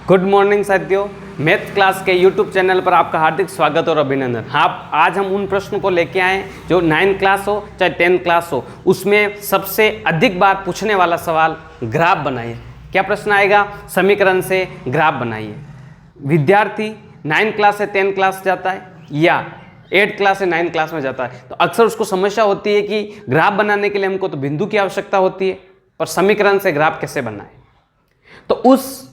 Good morning साथियों, math class के YouTube channel पर आपका हार्दिक स्वागत और अभिनंदन। हाँ, आज हम उन प्रश्नों को लेके आए जो 9th क्लास हो चाहे 10th क्लास हो, उसमें सबसे अधिक बार पूछने वाला सवाल ग्राफ बनाइए। क्या प्रश्न आएगा? समीकरण से ग्राफ बनाइए। विद्यार्थी 9th क्लास से 10th क्लास जाता है या 8th क्लास से 9th क्लास में जाता है तो अक्सर उसको समस्या होती है कि ग्राफ बनाने के लिए हमको तो बिंदु की आवश्यकता होती है, पर समीकरण से ग्राफ कैसे बनाए। तो उस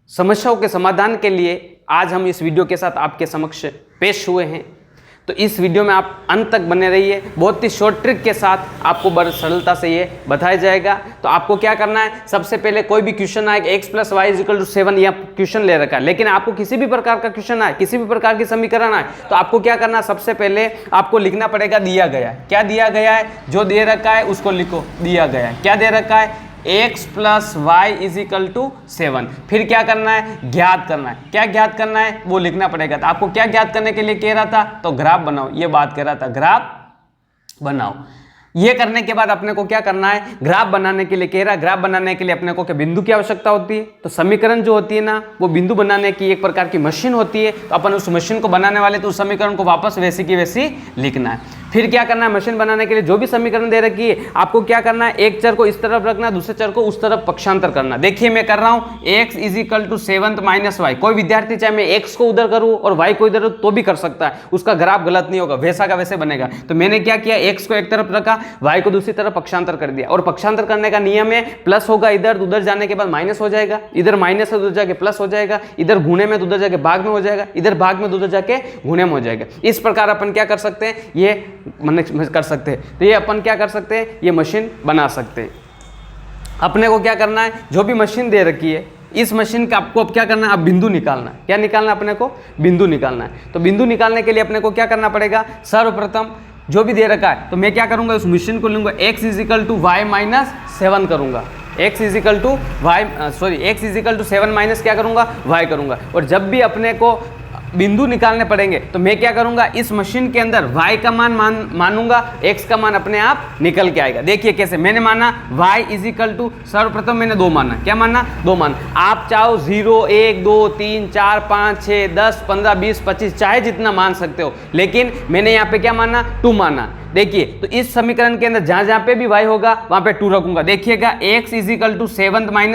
समस्याओं के समाधान के लिए आज हम इस वीडियो के साथ आपके समक्ष पेश हुए हैं। तो इस वीडियो में आप अंत तक बने रहिए। बहुत ही शॉर्ट ट्रिक के साथ आपको बड़ी सरलता से ये बताया जाएगा। तो आपको क्या करना है, सबसे पहले कोई भी क्वेश्चन आए x + y = 7 या क्वेश्चन ले रखा है, लेकिन आपको किसी भी प्रकार का क्वेश्चन आए, किसी भी प्रकार की समीकरण आए, तो आपको क्या करना है, सबसे पहले आपको लिखना पड़ेगा दिया गया है। क्या दिया गया है? जो दे रखा है उसको लिखो। दिया गया है, क्या दे रखा है? x + y = 7। फिर क्या करना है? ज्ञात करना है। क्या ज्ञात करना है वो लिखना पड़ेगा। तो आपको क्या ज्ञात करने के लिए कह रहा था? तो ग्राफ बनाओ, ये बात कह रहा था, ग्राफ बनाओ। ये करने के बाद अपने को क्या करना है? ग्राफ बनाने के लिए कह रहा है, ग्राफ बनाने के लिए अपने को क्या बिंदु की आवश्यकता होती है। तो समीकरण जो होती है ना, वो बिंदु बनाने की एक प्रकार की मशीन होती है। तो अपन उस मशीन को बनाने वाले तो उस समीकरण को वापस वैसी की वैसी लिखना है। फिर क्या करना है? मशीन बनाने के लिए जो भी समीकरण दे रखी है, आपको क्या करना है? एक चर को इस तरफ रखना, दूसरे चर को उस तरफ पक्षांतर करना। देखिए मैं कर रहा हूं x = 7 - y। कोई विद्यार्थी चाहे मैं x को उधर करूं और y को इधर तो भी कर सकता है, उसका ग्राफ गलत नहीं होगा, वैसा का वैसे बनेगा। तो मैंने क्या किया, x को एक तरफ रखा, y को दूसरी तरफ पक्षांतर कर दिया। और पक्षांतर करने का नियम है, प्लस होगा इधर, उधर जाने के बाद माइनस हो जाएगा, इधर माइनस है उधर जाके प्लस हो जाएगा, इधर गुणे में तो उधर जाके भाग में हो जाएगा, इधर भाग में तो उधर जाके गुणे में हो जाएगा। इस प्रकार अपन क्या कर सकते हैं, ये कर सकते हैं। तो ये अपन क्या कर सकते हैं, ये मशीन बना सकते हैं। अपने को क्या करना है, जो भी मशीन दे रखी है, इस मशीन का आपको अब क्या करना है, अब बिंदु निकालना है। क्या निकालना है अपने को? बिंदु निकालना है। तो बिंदु निकालने के लिए अपने को क्या करना पड़ेगा? सर्वप्रथम जो भी दे रखा है तो मैं क्या करूंगा, उस मशीन को लूंगा, x = y - 7 करूंगा। x = 7 माइनस क्या करूंगा, y करूंगा। और जब भी अपने को बिंदु निकालने पड़ेंगे तो मैं क्या करूंगा, इस मशीन के अंदर y का मान मानूंगा, x का मान अपने आप निकल के आएगा। देखिए कैसे मैंने माना, y = सर्वप्रथम मैंने 2 माना। क्या माना? 2 माना। आप चाहो 0, 1, 2, 3, 4, 5, 6, 10, 15, 20, 25 चाहे जितना मान सकते हो, लेकिन मैंने यहाँ पे क्या माना? 2 माना। देखिए तो इस समीकरण के अंदर जहां जहां पे भी y होगा वहां पे 2 रखूंगा। देखिएगा x = 7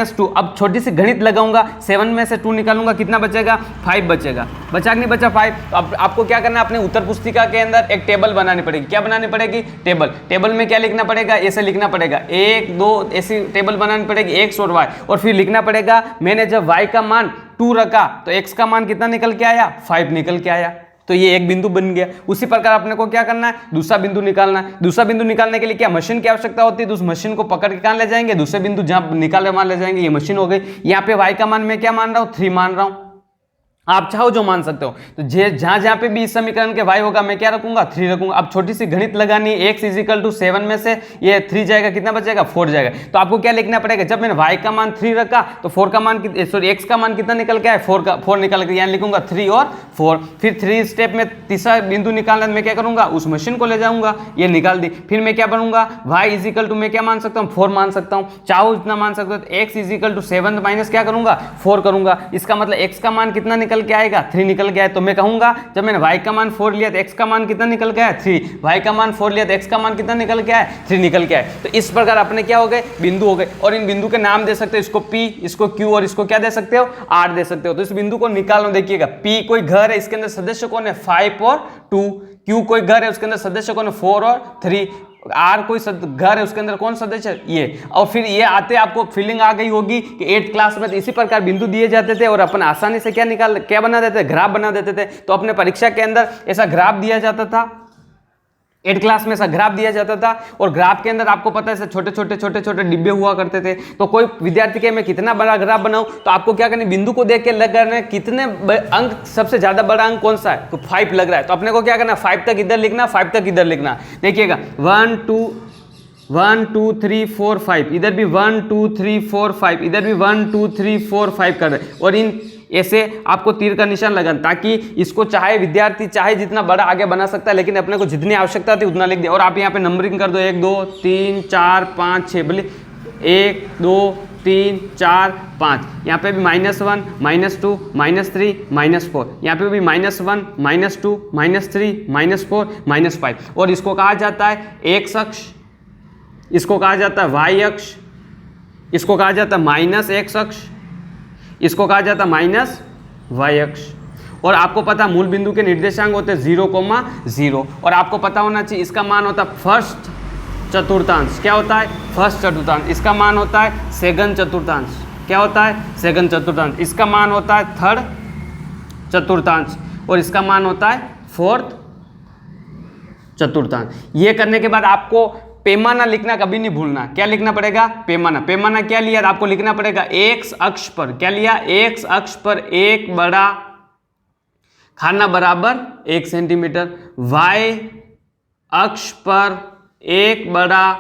- 2। अब छोटी सी गणित लगाऊंगा, 7 में से 2 निकालूंगा, कितना बचेगा? 5 बचेगा। बचा कि नहीं बचा? 5। तो अब आपको क्या करना है, अपने उत्तर पुस्तिका के अंदर एक टेबल बनानी पड़ेगी। क्या बनानी पड़ेगी? टेबल। टेबल में क्या लिखना पड़ेगा? ऐसे लिखना पड़ेगा, 1, 2, ऐसी टेबल बनानी पड़ेगी, x और y। और फिर लिखना पड़ेगा, मैंने जब y का मान 2 रखा तो x का मान कितना निकल के आया? 5 निकल के आया। तो ये एक बिंदु बन गया। उसी प्रकार अपने को क्या करना है? दूसरा बिंदु निकालना है। दूसरा बिंदु निकालने के लिए क्या मशीन की आवश्यकता होती है? तो उस मशीन को पकड़ के कहां ले जाएंगे? दूसरे बिंदु जहां निकाले वहां ले जाएंगे। ये मशीन हो गई। यहाँ पे y का मान मैं क्या मान रहा हूं? 3 मान रहा हूं। आप चाहो जो मान सकते हो। तो जहां जहां पे भी इस समीकरण के y होगा मैं क्या रखूंगा? 3 रखूंगा। अब छोटी सी गणित लगानी, x = 7 में से ये 3 जाएगा, कितना बचेगा? 4 जाएगा। तो आपको क्या लिखना पड़ेगा, जब मैंने y का मान 3 रखा तो 4 का मान x का मान कितना निकल के आया? 4 निकल के, यहाँ लिखूंगा 3 और 4। फिर 3 स्टेप में तीसरा बिंदु निकालना, मैं क्या करूंगा? उस मशीन को ले जाऊंगा, ये निकाल दी। फिर मैं क्या बनूंगा? y = मैं क्या मान सकता हूँ? 4 मान सकता हूँ। चाहो इतना मान सकते हो। तो x = 7 माइनस क्या करूंगा? 4 करूंगा। इसका मतलब x का मान कितना निकल के आएगा? 3 निकल गया है। तो मैं कहूंगा, जब मैंने y का मान 4 लिया तो x का मान कितना निकल गया है? 3। y का मान 4 लिया तो x का मान कितना निकल गया है? 3 निकल गया है। तो इस प्रकार अपने क्या हो गए? बिंदु हो गए। और इन बिंदु के नाम दे सकते हो, इसको p, इसको q और इसको क्या दे सकते हो? r दे सकते हो। तो इस बिंदु को निकालो। देखिएगा, p कोई घर है, इसके अंदर सदस्य कौन है? 5 और 2। q कोई घर है, उसके अंदर सदस्य कौन है? 4 और 3। आर कोई घर है, उसके अंदर कौन सदस्य? ये। और फिर ये आते आपको फीलिंग आ गई होगी कि 8th क्लास में तो इसी प्रकार बिंदु दिए जाते थे और अपन आसानी से क्या बना देते थे? ग्राफ बना देते थे। तो अपने परीक्षा के अंदर ऐसा ग्राफ दिया जाता था, 8th क्लास में ऐसा ग्राफ दिया जाता था। और ग्राफ के अंदर आपको पता है छोटे छोटे डिब्बे हुआ करते थे। तो कोई विद्यार्थी के मैं कितना बड़ा ग्राफ बनाऊं, तो आपको क्या करना, बिंदु को देख के लग रहा है कितने अंक, सबसे ज्यादा बड़ा अंक कौन सा है? तो 5 लग रहा है। तो अपने को क्या करना, 5 तक इधर लिखना, 5 तक इधर लिखना। देखिएगा 1 2 3 4 5, इधर भी 1 2 3 4 5, इधर भी 1 2 3 4 5 कर रहे। और इन ऐसे आपको तीर का निशान लगाना, ताकि इसको चाहे विद्यार्थी चाहे जितना बड़ा आगे बना सकता है, लेकिन अपने को जितनी आवश्यकता थी उतना लिख दिया। और आप यहाँ पे नंबरिंग कर दो, 1 2 3 4 5 6, बोले 1 2 3 4 5, यहाँ पे भी -1 -2 -3 -4, यहाँ पे भी -1 -2 -3 -4 -5। और इसको कहा जाता है एक्स अक्ष, इसको कहा जाता है वाई अक्ष, इसको कहा जाता है -x अक्ष, इसको कहा जाता है -y अक्ष। और आपको पता मूल बिंदु के निर्देशांक होते हैं 0,0, और आपको पता होना चाहिए इसका मान होता है फर्स्ट चतुर्थांश। क्या होता है? फर्स्ट चतुर्थांश। इसका मान होता है सेकंड चतुर्थांश। क्या होता है? सेकंड चतुर्थांश। इसका मान होता है थर्ड चतुर्थांश, और इसका मान होता है फोर्थ चतुर्थांश। ये करने के बाद आपको पैमाना लिखना कभी नहीं भूलना। क्या लिखना पड़ेगा? पैमाना। पैमाना क्या लिया? आपको लिखना पड़ेगा एक्स अक्ष पर। क्या लिया? एक्स अक्ष पर एक बड़ा खाना बराबर 1 सेंटीमीटर, वाई अक्ष पर एक बड़ा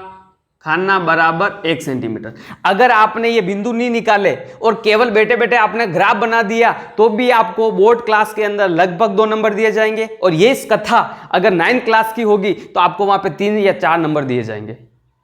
खाना बराबर 1 सेंटीमीटर। अगर आपने ये बिंदु नहीं निकाले और केवल बैठे बैठे आपने ग्राफ बना दिया तो भी आपको बोर्ड क्लास के अंदर लगभग 2 नंबर दिए जाएंगे। और ये इस कथा अगर 9 क्लास की होगी तो आपको वहां पे 3 या 4 नंबर दिए जाएंगे।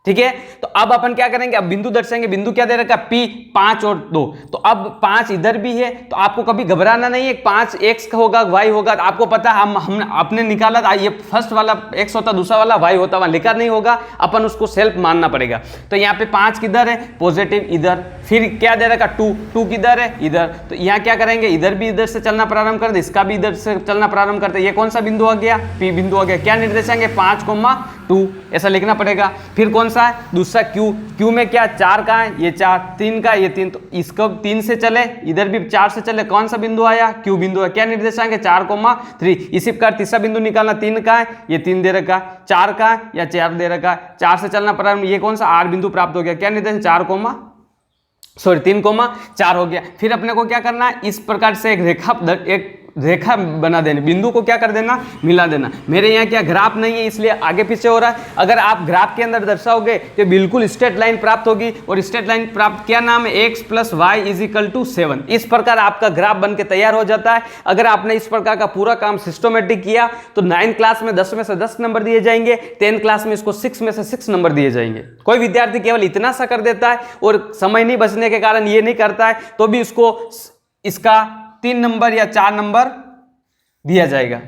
ठीक है, तो अब अपन क्या करेंगे? अब बिंदु दर्शाएंगे। बिंदु क्या दे रखा है? P 5 और 2। तो अब 5 इधर भी है, तो आपको कभी घबराना नहीं है। 5 x होगा, y होगा। तो आपको पता है हम आपने निकाला था, ये फर्स्ट वाला x होता, दूसरा वाला y होता, वहां लिखा नहीं होगा, अपन उसको सेल्फ मानना पड़ेगा। तो यहाँ पे 5 किधर है? पॉजिटिव इधर। फिर क्या दे रखा? 2 किधर है? इधर। तो यहाँ क्या करेंगे? इधर भी इधर से चलना प्रारंभ कर दे, इसका भी इधर से चलना प्रारंभ करते। ये कौन सा बिंदु आ गया? P बिंदु आ गया। क्या निर्देशांक है? 5,2 ऐसा लिखना पड़ेगा। फिर कौन सा है? दूसरा Q में क्या? 4 का है, ये 4, 3 का, ये 3। तो इसको 3 से चले, इधर भी 4 से चले। कौन सा बिंदु आया? Q बिंदु है। क्या निर्देशांक है? 4,3। इसी प्रकार तीसरा बिंदु निकालना, 3 का है, ये 3 दे रखा, 4 का है या 4 दे रखा, 4 से चलना प्रारंभ। ये कौन सा? R बिंदु प्राप्त हो गया। क्या निर्देशांक? 3,4 हो गया। फिर अपने को क्या करना है? इस प्रकार से एक रेखा बना देनी, बिंदु को क्या कर देना? मिला देना। मेरे यहाँ क्या ग्राफ नहीं है इसलिए आगे पीछे हो रहा है। अगर आप ग्राफ के अंदर दर्शाओगे तो बिल्कुल स्ट्रेट लाइन प्राप्त होगी। और स्ट्रेट लाइन प्राप्त क्या नाम है? x + y = 7। इस प्रकार आपका ग्राफ बन के तैयार हो जाता है। अगर आपने इस प्रकार का पूरा काम सिस्टमेटिक किया तो 9 क्लास में 10 में से 10 नंबर दिए जाएंगे, 10 क्लास में इसको 6 में से 6 नंबर दिए जाएंगे। कोई विद्यार्थी केवल इतना सा कर देता है और समय नहीं बचने के कारण ये नहीं करता है तो भी उसको इसका 3 नंबर या 4 नंबर दिया जाएगा।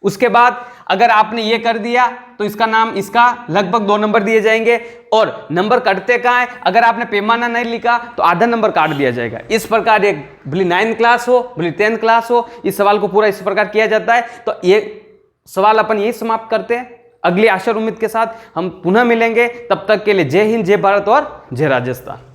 उसके बाद अगर आपने ये कर दिया तो इसका लगभग 2 नंबर दिए जाएंगे। और नंबर कटते कहाँ है? अगर आपने पैमाना नहीं लिखा तो आधा नंबर काट दिया जाएगा। इस प्रकार एक भले 9 क्लास हो, भले 10 क्लास हो, इस सवाल को पूरा इस प्रकार किया जाता है। तो ये सवाल अपन यही समाप्त करते हैं। अगली आशा और उम्मीद के साथ हम पुनः मिलेंगे। तब तक के लिए जय हिंद, जय भारत और जय राजस्थान।